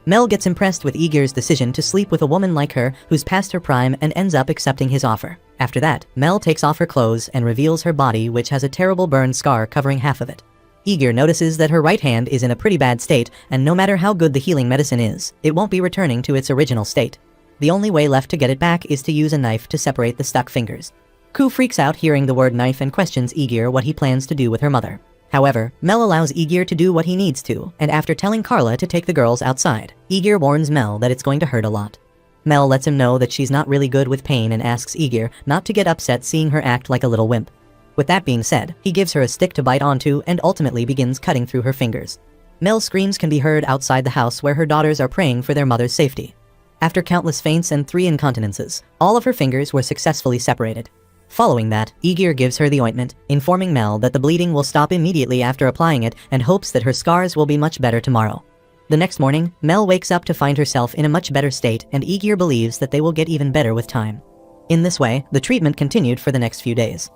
Mel gets impressed with Aegir's decision to sleep with a woman like her who's past her prime and ends up accepting his offer. After that, Mel takes off her clothes and reveals her body, which has a terrible burn scar covering half of it. Aegir notices that her right hand is in a pretty bad state, and no matter how good the healing medicine is, it won't be returning to its original state. The only way left to get it back is to use a knife to separate the stuck fingers. Ku freaks out hearing the word knife and questions Aegir what he plans to do with her mother. However, Mel allows Aegir to do what he needs to, and after telling Carla to take the girls outside, Aegir warns Mel that it's going to hurt a lot. Mel lets him know that she's not really good with pain and asks Aegir not to get upset seeing her act like a little wimp. With that being said, he gives her a stick to bite onto and ultimately begins cutting through her fingers. Mel's screams can be heard outside the house where her daughters are praying for their mother's safety. After countless feints and 3 incontinences, all of her fingers were successfully separated. Following that, Aegir gives her the ointment, informing Mel that the bleeding will stop immediately after applying it and hopes that her scars will be much better tomorrow. The next morning, Mel wakes up to find herself in a much better state, and Aegir believes that they will get even better with time. In this way, the treatment continued for the next few days.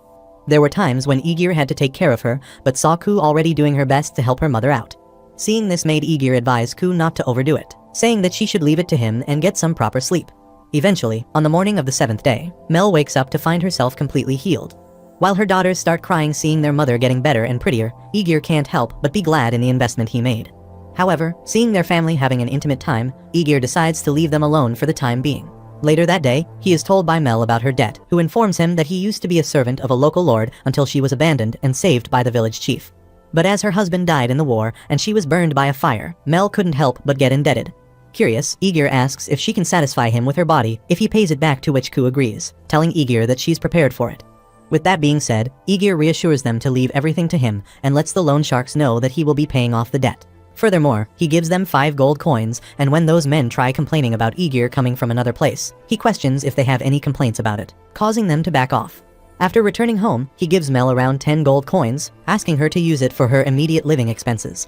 There were times when Aegir had to take care of her, but saw Ku already doing her best to help her mother out. Seeing this made Aegir advise Ku not to overdo it, saying that she should leave it to him and get some proper sleep. Eventually, on the morning of the 7th day, Mel wakes up to find herself completely healed. While her daughters start crying seeing their mother getting better and prettier, Aegir can't help but be glad in the investment he made. However, seeing their family having an intimate time, Aegir decides to leave them alone for the time being. Later that day, he is told by Mel about her debt, who informs him that he used to be a servant of a local lord until she was abandoned and saved by the village chief. But as her husband died in the war and she was burned by a fire, Mel couldn't help but get indebted. Curious, Aegir asks if she can satisfy him with her body if he pays it back, to which Ku agrees, telling Aegir that she's prepared for it. With that being said, Aegir reassures them to leave everything to him and lets the loan sharks know that he will be paying off the debt. Furthermore, he gives them 5 gold coins, and when those men try complaining about Aegir coming from another place, he questions if they have any complaints about it, causing them to back off. After returning home, he gives Mel around 10 gold coins, asking her to use it for her immediate living expenses.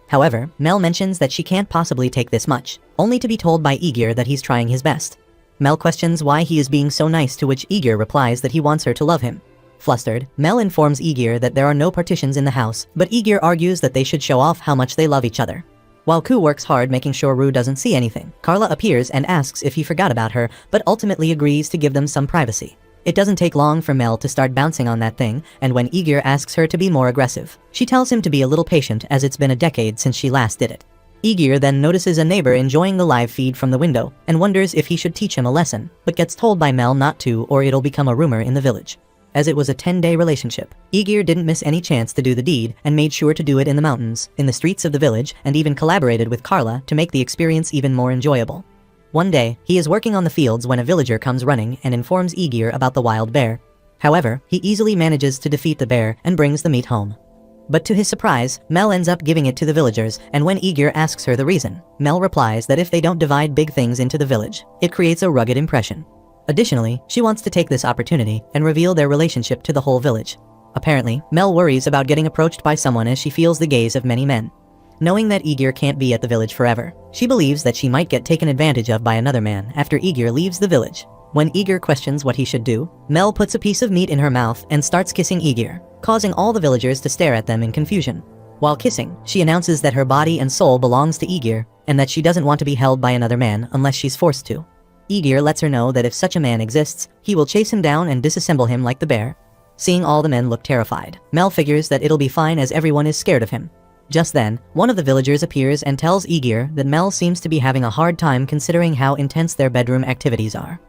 However, Mel mentions that she can't possibly take this much, only to be told by Aegir that he's trying his best. Mel questions why he is being so nice, to which Aegir replies that he wants her to love him. Flustered, Mel informs Aegir that there are no partitions in the house, but Aegir argues that they should show off how much they love each other. While Ku works hard making sure Rue doesn't see anything, Carla appears and asks if he forgot about her, but ultimately agrees to give them some privacy. It doesn't take long for Mel to start bouncing on that thing, and when Aegir asks her to be more aggressive, she tells him to be a little patient as it's been a decade since she last did it. Aegir then notices a neighbor enjoying the live feed from the window and wonders if he should teach him a lesson, but gets told by Mel not to or it'll become a rumor in the village. As it was a 10-day relationship, Aegir didn't miss any chance to do the deed and made sure to do it in the mountains, in the streets of the village, and even collaborated with Carla to make the experience even more enjoyable. One day, he is working on the fields when a villager comes running and informs Aegir about the wild bear. However, he easily manages to defeat the bear and brings the meat home. But to his surprise, Mel ends up giving it to the villagers, and when Aegir asks her the reason, Mel replies that if they don't divide big things into the village, it creates a rugged impression. Additionally, she wants to take this opportunity and reveal their relationship to the whole village. Apparently, Mel worries about getting approached by someone as she feels the gaze of many men. Knowing that Aegir can't be at the village forever, she believes that she might get taken advantage of by another man after Aegir leaves the village. When Aegir questions what he should do, Mel puts a piece of meat in her mouth and starts kissing Aegir, causing all the villagers to stare at them in confusion. While kissing, she announces that her body and soul belongs to Aegir, and that she doesn't want to be held by another man unless she's forced to. Aegir lets her know that if such a man exists, he will chase him down and disassemble him like the bear. Seeing all the men look terrified, Mel figures that it'll be fine as everyone is scared of him. Just then, one of the villagers appears and tells Aegir that Mel seems to be having a hard time considering how intense their bedroom activities are.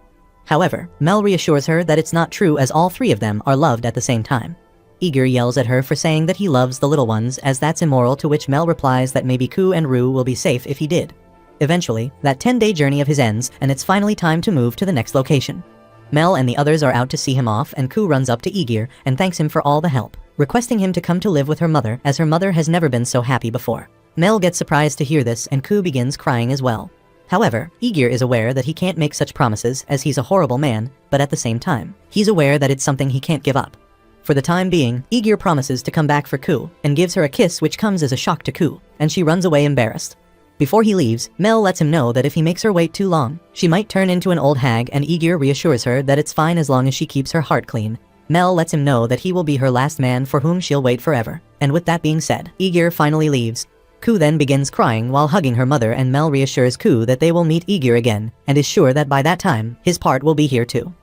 However, Mel reassures her that it's not true as all 3 of them are loved at the same time. Aegir yells at her for saying that he loves the little ones as that's immoral, to which Mel replies that maybe Ku and Rue will be safe if he did. Eventually, that 10-day journey of his ends, and it's finally time to move to the next location. Mel and the others are out to see him off, and Ku runs up to Aegir and thanks him for all the help, requesting him to come to live with her mother as her mother has never been so happy before. Mel gets surprised to hear this and Ku begins crying as well. However, Aegir is aware that he can't make such promises as he's a horrible man, but at the same time, he's aware that it's something he can't give up. For the time being, Aegir promises to come back for Ku and gives her a kiss, which comes as a shock to Ku, and she runs away embarrassed. Before he leaves, Mel lets him know that if he makes her wait too long, she might turn into an old hag, and Aegir reassures her that it's fine as long as she keeps her heart clean. Mel lets him know that he will be her last man for whom she'll wait forever. And with that being said, Aegir finally leaves. Ku then begins crying while hugging her mother, and Mel reassures Ku that they will meet Aegir again, and is sure that by that time, his part will be here too.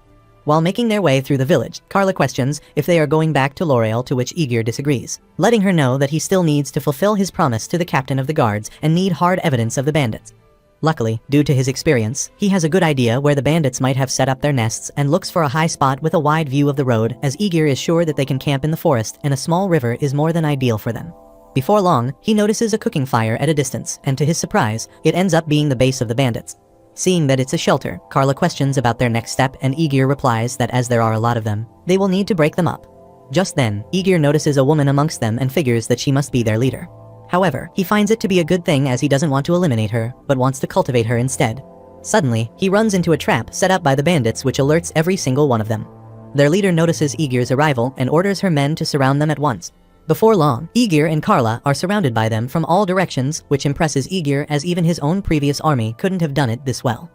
While making their way through the village, Carla questions if they are going back to L'Oreal, to which Aegir disagrees, letting her know that he still needs to fulfill his promise to the captain of the guards and need hard evidence of the bandits. Luckily, due to his experience, he has a good idea where the bandits might have set up their nests and looks for a high spot with a wide view of the road, as Aegir is sure that they can camp in the forest and a small river is more than ideal for them. Before long, he notices a cooking fire at a distance, and to his surprise, it ends up being the base of the bandits. Seeing that it's a shelter, Carla questions about their next step, and Aegir replies that as there are a lot of them, they will need to break them up. Just then, Aegir notices a woman amongst them and figures that she must be their leader. However, he finds it to be a good thing as he doesn't want to eliminate her, but wants to cultivate her instead. Suddenly, he runs into a trap set up by the bandits which alerts every single one of them. Their leader notices Aegir's arrival and orders her men to surround them at once. Before long, Aegir and Carla are surrounded by them from all directions, which impresses Aegir as even his own previous army couldn't have done it this well.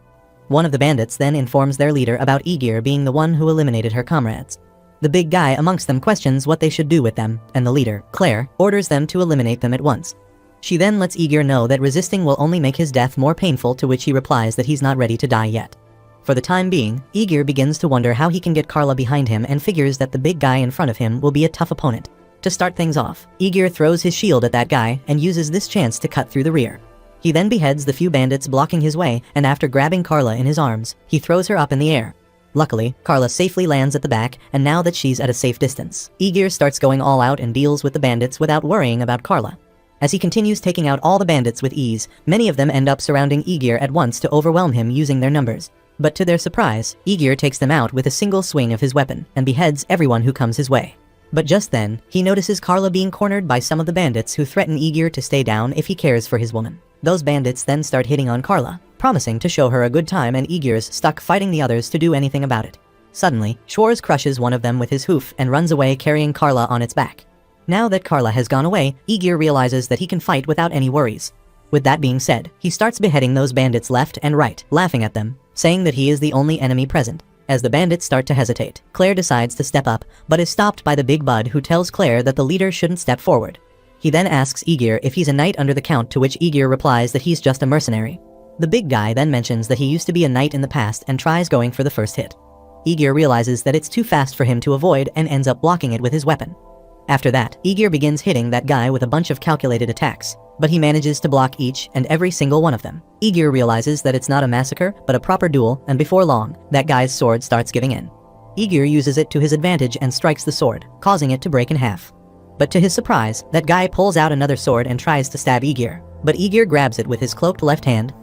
One of the bandits then informs their leader about Aegir being the one who eliminated her comrades. The big guy amongst them questions what they should do with them, and the leader, Claire, orders them to eliminate them at once. She then lets Aegir know that resisting will only make his death more painful, to which he replies that he's not ready to die yet. For the time being, Aegir begins to wonder how he can get Carla behind him and figures that the big guy in front of him will be a tough opponent. To start things off, Aegir throws his shield at that guy and uses this chance to cut through the rear. He then beheads the few bandits blocking his way, and after grabbing Carla in his arms, he throws her up in the air. Luckily, Carla safely lands at the back, and now that she's at a safe distance, Aegir starts going all out and deals with the bandits without worrying about Carla. As he continues taking out all the bandits with ease, many of them end up surrounding Aegir at once to overwhelm him using their numbers. But to their surprise, Aegir takes them out with a single swing of his weapon, and beheads everyone who comes his way. But just then, he notices Carla being cornered by some of the bandits who threaten Aegir to stay down if he cares for his woman. Those bandits then start hitting on Carla, promising to show her a good time, and Aegir's stuck fighting the others to do anything about it. Suddenly, Schwarz crushes one of them with his hoof and runs away carrying Carla on its back. Now that Carla has gone away, Aegir realizes that he can fight without any worries. With that being said, he starts beheading those bandits left and right, laughing at them, saying that he is the only enemy present. As the bandits start to hesitate, Claire decides to step up, but is stopped by the big bud who tells Claire that the leader shouldn't step forward. He then asks Aegir if he's a knight under the count, to which Aegir replies that he's just a mercenary. The big guy then mentions that he used to be a knight in the past and tries going for the first hit. Aegir realizes that it's too fast for him to avoid and ends up blocking it with his weapon. After that, Aegir begins hitting that guy with a bunch of calculated attacks, but he manages to block each and every single one of them. Aegir realizes that it's not a massacre, but a proper duel, and before long, that guy's sword starts giving in. Aegir uses it to his advantage and strikes the sword, causing it to break in half. But to his surprise, that guy pulls out another sword and tries to stab Aegir, but Aegir grabs it with his cloaked left hand.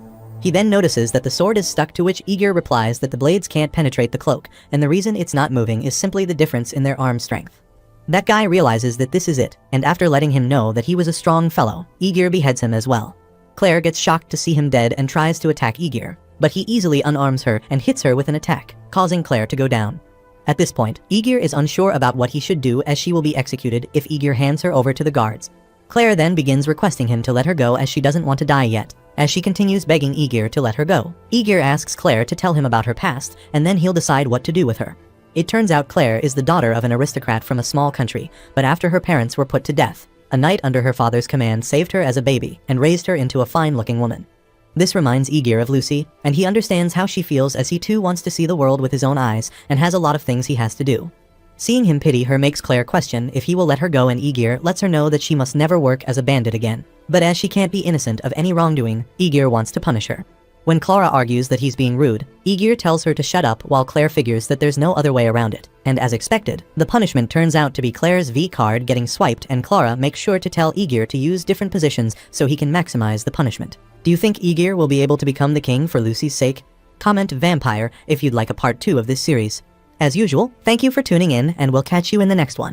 He then notices that the sword is stuck, to which Aegir replies that the blades can't penetrate the cloak, and the reason it's not moving is simply the difference in their arm strength. That guy realizes that this is it, and after letting him know that he was a strong fellow, Aegir beheads him as well. Claire gets shocked to see him dead and tries to attack Aegir, but he easily unarms her and hits her with an attack, causing Claire to go down. At this point, Aegir is unsure about what he should do, as she will be executed if Aegir hands her over to the guards. Claire then begins requesting him to let her go, as she doesn't want to die yet. As she continues begging Aegir to let her go, Aegir asks Claire to tell him about her past, and then he'll decide what to do with her. It turns out Claire is the daughter of an aristocrat from a small country, but after her parents were put to death, a knight under her father's command saved her as a baby and raised her into a fine-looking woman. This reminds Aegir of Lucy, and he understands how she feels, as he too wants to see the world with his own eyes and has a lot of things he has to do. Seeing him pity her makes Claire question if he will let her go, and Aegir lets her know that she must never work as a bandit again. But as she can't be innocent of any wrongdoing, Aegir wants to punish her. When Clara argues that he's being rude, Aegir tells her to shut up, while Claire figures that there's no other way around it. And as expected, the punishment turns out to be Claire's V card getting swiped, and Clara makes sure to tell Aegir to use different positions so he can maximize the punishment. Do you think Aegir will be able to become the king for Lucy's sake? Comment vampire if you'd like a part 2 of this series. As usual, thank you for tuning in, and we'll catch you in the next one.